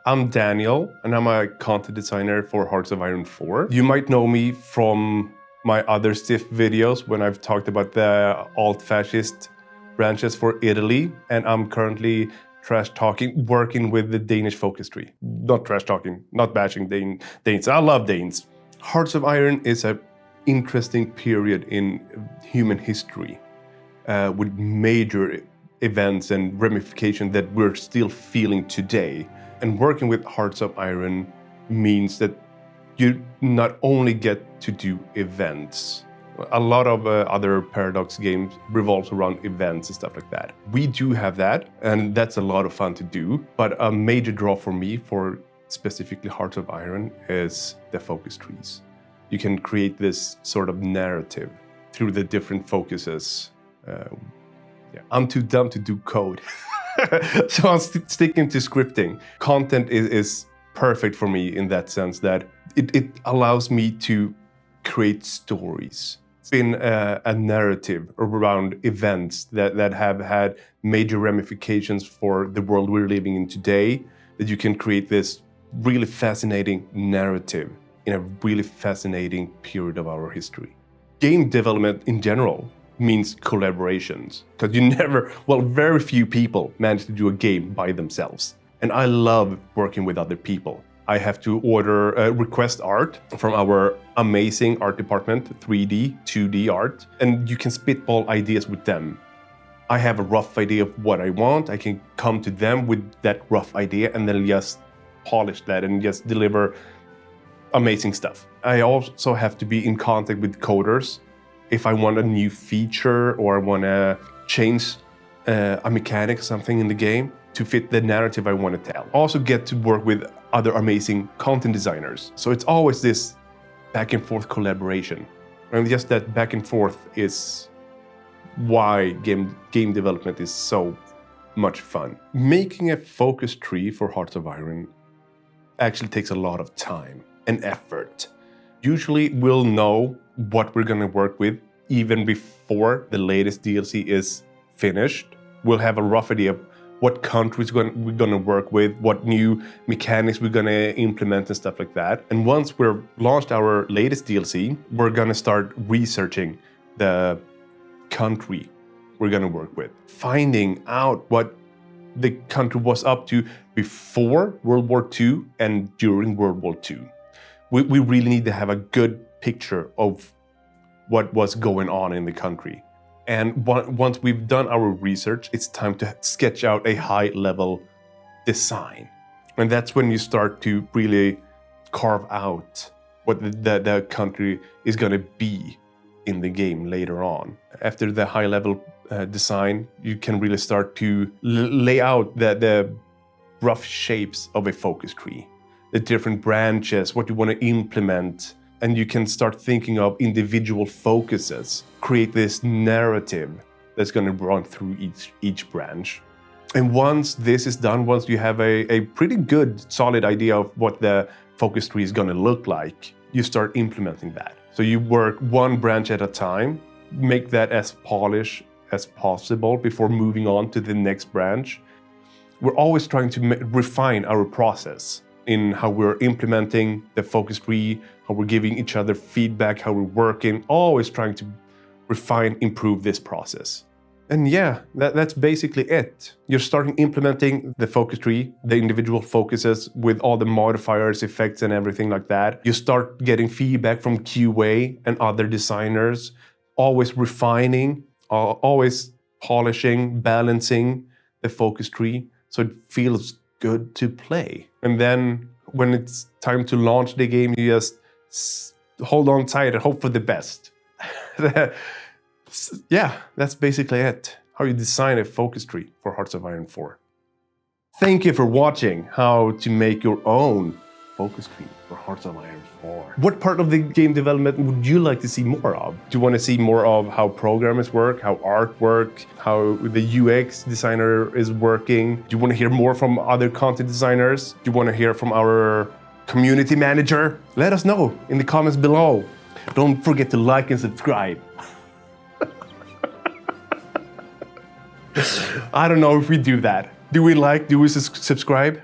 I'm Daniel, and I'm a content designer for Hearts of Iron 4. You might know me from my other Sif videos when I've talked about the alt-fascist branches for Italy, and I'm currently trash-talking, working with the Danish focus tree. Not trash-talking, not bashing Danes. I love Danes. Hearts of Iron is an interesting period in human history with major events and ramifications that we're still feeling today. And working with Hearts of Iron means that you not only get to do events. A lot of other Paradox games revolves around events and stuff like that. We do have that, and that's a lot of fun to do. But a major draw for me, for specifically Hearts of Iron, is the focus trees. You can create this sort of narrative through the different focuses. I'm too dumb to do code. So I'm sticking to scripting. Content is perfect for me in that sense that it allows me to create stories. It's been a narrative around events that have had major ramifications for the world we're living in today, that you can create this really fascinating narrative in a really fascinating period of our history. Game development in general means collaborations, because very few people manage to do a game by themselves. And I love working with other people. I have to request art from our amazing art department, 3D, 2D art, and you can spitball ideas with them. I have a rough idea of what I want. I can come to them with that rough idea and then just polish that and just deliver amazing stuff. I also have to be in contact with coders. If I want a new feature or I want to change a mechanic or something in the game to fit the narrative I want to tell. I also get to work with other amazing content designers. So it's always this back and forth collaboration. And just that back and forth is why game development is so much fun. Making a focus tree for Hearts of Iron actually takes a lot of time and effort. Usually we'll know what we're going to work with even before the latest DLC is finished. We'll have a rough idea of what countries we're going to work with, what new mechanics we're going to implement and stuff like that. And once we've launched our latest DLC, we're going to start researching the country we're going to work with, finding out what the country was up to before World War II and during World War II. We really need to have a good picture of what was going on in the country. And once we've done our research, it's time to sketch out a high-level design. And that's when you start to really carve out what the country is going to be in the game later on. After the high-level design, you can really start to lay out the rough shapes of a focus tree, the different branches, what you want to implement, and you can start thinking of individual focuses, create this narrative that's going to run through each branch. And once this is done, once you have a pretty good, solid idea of what the focus tree is going to look like, you start implementing that. So you work one branch at a time, make that as polished as possible before moving on to the next branch. We're always trying to refine our process in how we're implementing the focus tree, how we're giving each other feedback, how we're working, always trying to refine, improve this process. And yeah, that's basically it. You're starting implementing the focus tree, the individual focuses with all the modifiers, effects, and everything like that. You start getting feedback from QA and other designers, always refining, always polishing, balancing the focus tree so it feels good to play. And then when it's time to launch the game, you just hold on tight and hope for the best. Yeah, that's basically it. How you design a focus tree for Hearts of Iron 4. Thank you for watching how to make your own focus tree for Hearts of Iron 4. What part of the game development would you like to see more of? Do you want to see more of how programmers work, how art works, how the UX designer is working? Do you want to hear more from other content designers? Do you want to hear from our community manager? Let us know in the comments below. Don't forget to like and subscribe. I don't know if we do that. Do we subscribe?